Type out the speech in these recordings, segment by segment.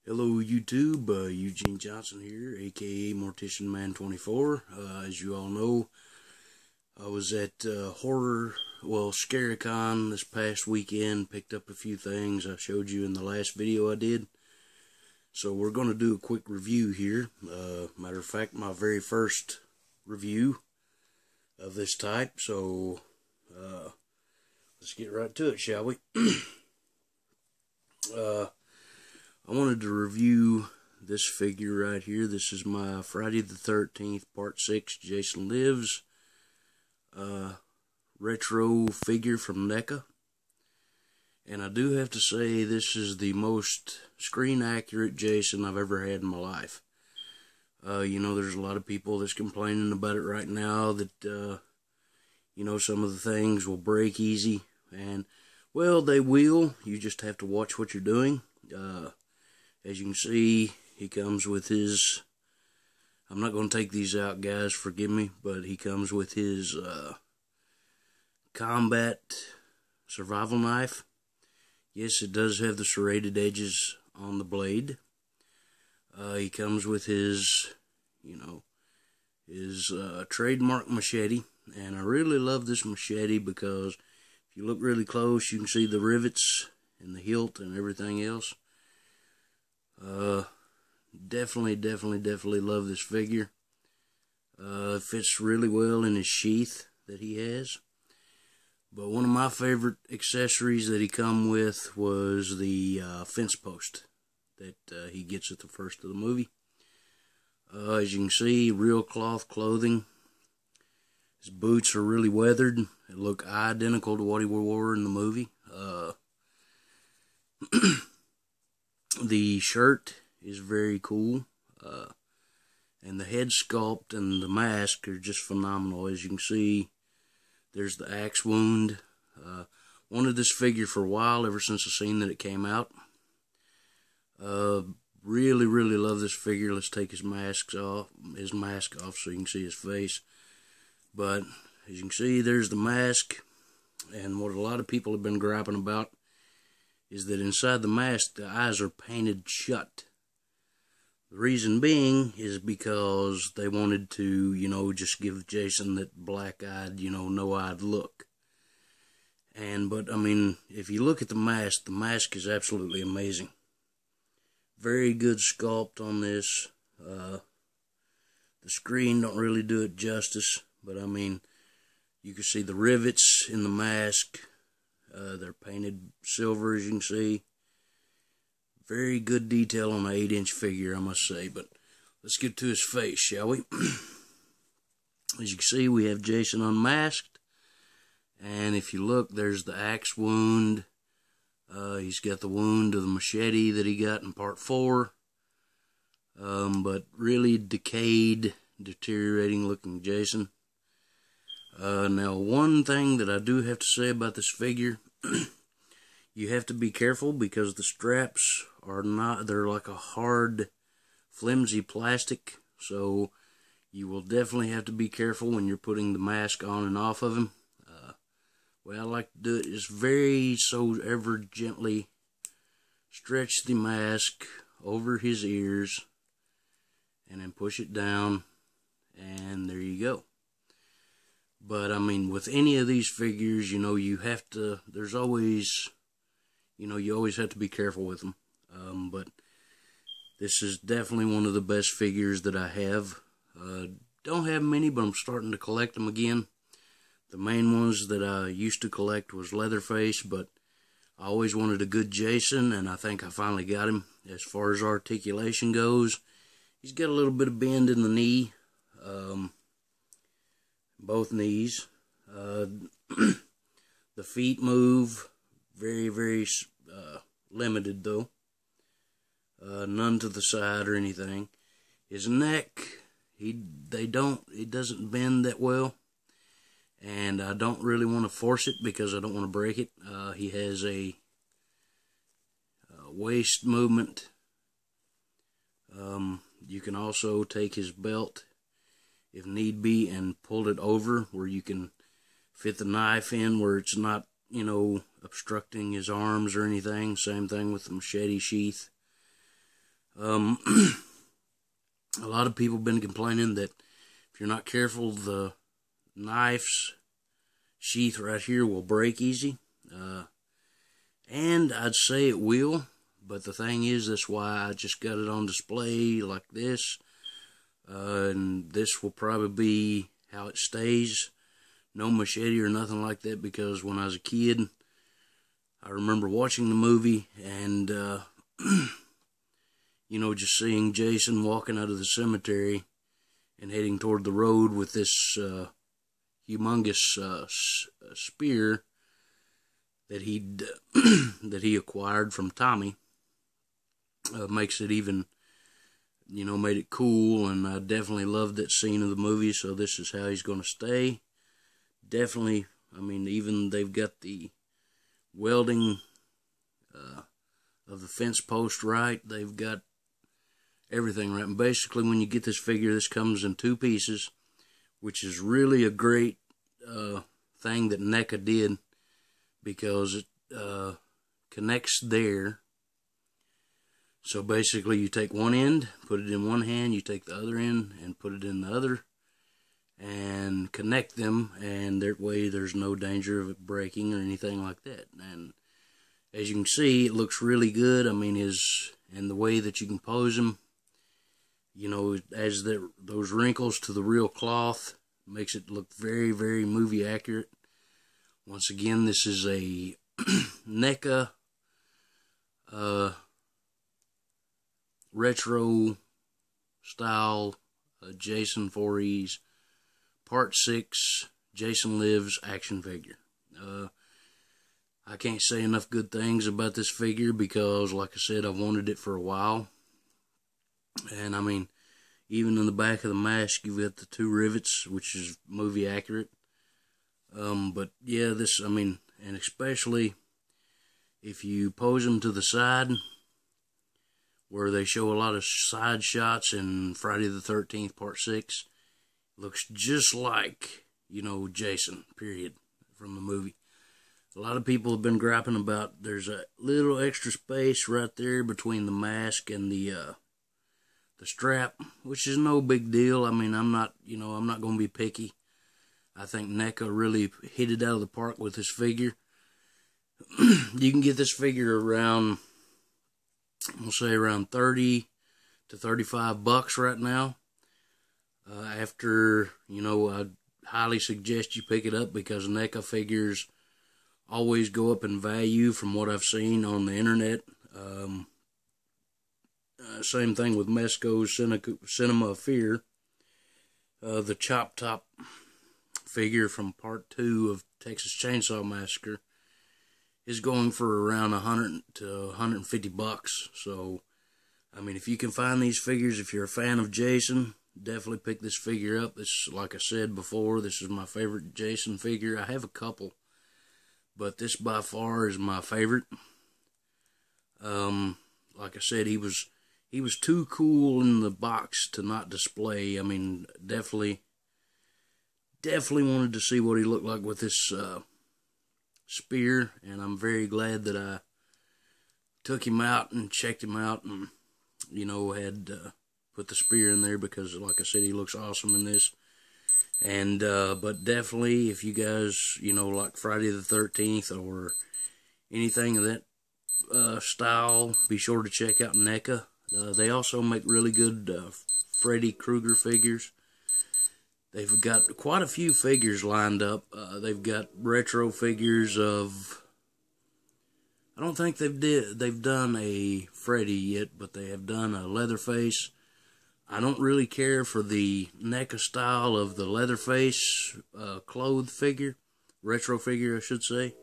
Hello YouTube, Eugene Johnson here, aka Mortician Man 24. As you all know, I was at Scaricon this past weekend, picked up a few things I showed you in the last video I did. So we're going to do a quick review here. Matter of fact, my very first review of this type. So let's get right to it, shall we? I wanted to review this figure right here. This is my Friday the 13th Part 6 Jason Lives retro figure from NECA. And I do have to say this is the most screen accurate Jason I've ever had in my life. You know, there's a lot of people that's complaining about it right now that, you know, some of the things will break easy. And, well, they will. You just have to watch what you're doing. As you can see, he comes with his, I'm not going to take these out, guys, forgive me, but he comes with his combat survival knife. Yes, it does have the serrated edges on the blade. He comes with his, you know, his trademark machete, and I really love this machete because if you look really close, you can see the rivets and the hilt and everything else. Definitely love this figure. It fits really well in his sheath that he has. But one of my favorite accessories that he come with was the fence post that he gets at the first of the movie. As you can see, real cloth clothing. His boots are really weathered. They look identical to what he wore in the movie. The shirt is very cool, and the head sculpt and the mask are just phenomenal. As you can see, there's the axe wound. Wanted this figure for a while, ever since I seen that it came out. Really love this figure. Let's take his mask off so you can see his face. But as you can see, there's the mask, and what a lot of people have been griping about is that inside the mask, the eyes are painted shut. The reason being is because they wanted to, you know, just give Jason that black-eyed, you know, no-eyed look. But, I mean, if you look at the mask is absolutely amazing. Very good sculpt on this. The screen don't really do it justice, but, I mean, you can see the rivets in the mask. They're painted silver, as you can see. Very good detail on an 8-inch figure, I must say. But let's get to his face, shall we? As you can see, we have Jason unmasked. And if you look, there's the axe wound. He's got the wound of the machete that he got in Part 4. But really decayed, deteriorating looking Jason. Now, one thing that I do have to say about this figure, you have to be careful because the straps are not, they're like a hard, flimsy plastic, so you will definitely have to be careful when you're putting the mask on and off of him. What I like to do it is ever gently stretch the mask over his ears and then push it down, and there you go. But, I mean, with any of these figures, you know, you have to, there's always, you know, you always have to be careful with them. But this is definitely one of the best figures that I have. Don't have many, but I'm starting to collect them again. The main ones that I used to collect was Leatherface, but I always wanted a good Jason, and I think I finally got him. As far as articulation goes, he's got a little bit of bend in the knee. Both knees. The feet move very limited though. None to the side or anything. His neck, it doesn't bend that well, and I don't really want to force it because I don't want to break it. He has a waist movement. You can also take his belt, if need be, and pull it over where you can fit the knife in where it's not, you know, obstructing his arms or anything. Same thing with the machete sheath. Um, a lot of people have been complaining that if you're not careful, the knife's sheath right here will break easy. And I'd say it will, but the thing is, that's why I just got it on display like this. And this will probably be how it stays. No machete or nothing like that, because when I was a kid, I remember watching the movie and, you know, just seeing Jason walking out of the cemetery and heading toward the road with this humongous spear that he acquired from Tommy. Makes it even, you know, made it cool, and I definitely loved that scene of the movie, so this is how he's going to stay. Definitely, I mean, even they've got the welding of the fence post right. They've got everything right. And basically, when you get this figure, this comes in 2 pieces, which is really a great thing that NECA did, because it connects there. So basically, you take one end, put it in one hand, you take the other end and put it in the other, and connect them, and that way there's no danger of it breaking or anything like that. And as you can see, it looks really good. I mean, and the way that you can pose him, you know, as those wrinkles to the real cloth, makes it look very, very movie accurate. Once again, this is a NECA retro style Jason Voorhees Part 6 Jason Lives action figure. I can't say enough good things about this figure, because, like I said, I've wanted it for a while. And I mean, even in the back of the mask, you've got the 2 rivets, which is movie accurate. But yeah, this, I mean, and especially if you pose them to the side, where they show a lot of side shots in Friday the 13th Part 6, looks just like, you know, Jason, period, from the movie. A lot of people have been griping about there's a little extra space right there between the mask and the strap, which is no big deal. I mean, I'm not going to be picky. I think NECA really hit it out of the park with this figure. You can get this figure around, we'll say around 30 to 35 bucks right now. After, you know, I highly suggest you pick it up, because NECA figures always go up in value from what I've seen on the internet. Same thing with Mesco's Cinema of Fear. The Chop Top figure from Part 2 of Texas Chainsaw Massacre is going for around 100 to 150 bucks. So, I mean, if you can find these figures, if you're a fan of Jason, definitely pick this figure up. This, like I said before, this is my favorite Jason figure. I have a couple, but this by far is my favorite. Like I said, he was too cool in the box to not display. I mean, definitely wanted to see what he looked like with this spear, and I'm very glad that I took him out and checked him out, and, you know, had put the spear in there, because, like I said, he looks awesome in this. And but definitely, if you guys, you know, like Friday the 13th or anything of that style, be sure to check out NECA. They also make really good Freddy Krueger figures. They've got quite a few figures lined up. They've got retro figures of, I don't think they've done a Freddy yet, but they have done a Leatherface. I don't really care for the NECA style of the Leatherface clothed figure, retro figure, I should say.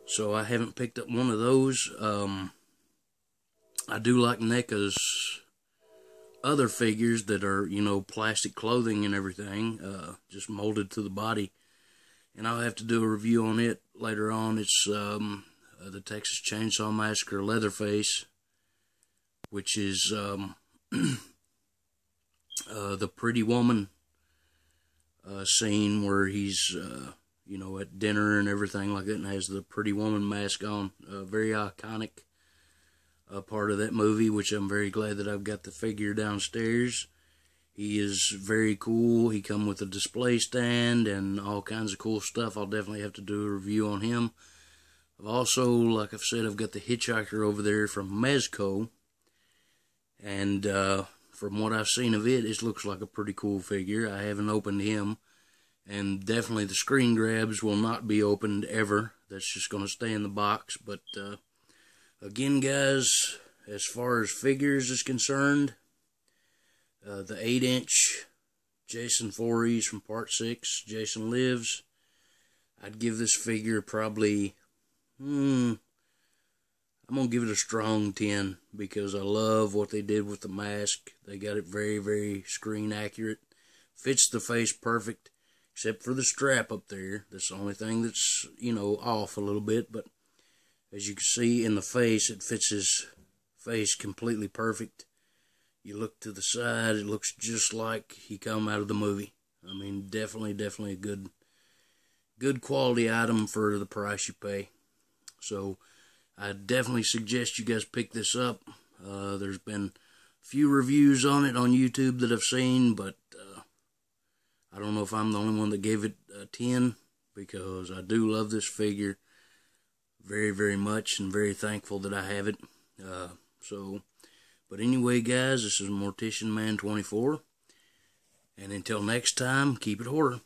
So I haven't picked up one of those. I do like NECA's other figures that are, you know, plastic clothing and everything, just molded to the body. And I'll have to do a review on it later on. It's the Texas Chainsaw Massacre Leatherface, which is the Pretty Woman scene where he's, you know, at dinner and everything like that, and has the Pretty Woman mask on. Very iconic. a part of that movie, which I'm very glad that I've got the figure downstairs. He is very cool. He come with a display stand and all kinds of cool stuff. I'll definitely have to do a review on him. I've also, like I've said, I've got the Hitchhiker over there from Mezco. And from what I've seen of it, it looks like a pretty cool figure. I haven't opened him. And definitely the screen grabs will not be opened ever. That's just going to stay in the box. But again, guys, as far as figures is concerned, the 8-inch Jason Voorhees from Part 6, Jason Lives, I'd give this figure probably, I'm going to give it a strong 10 because I love what they did with the mask. They got it very, very screen accurate. Fits the face perfect, except for the strap up there. That's the only thing that's, off a little bit. But as you can see in the face, it fits his face completely perfect. You look to the side, it looks just like he come out of the movie. I mean, definitely a good quality item for the price you pay. So I definitely suggest you guys pick this up. There's been a few reviews on it on YouTube that I've seen, but I don't know if I'm the only one that gave it a 10, because I do love this figure very, very much and very thankful that I have it. But anyway, guys, this is Mortician Man 24, and until next time, keep it horror.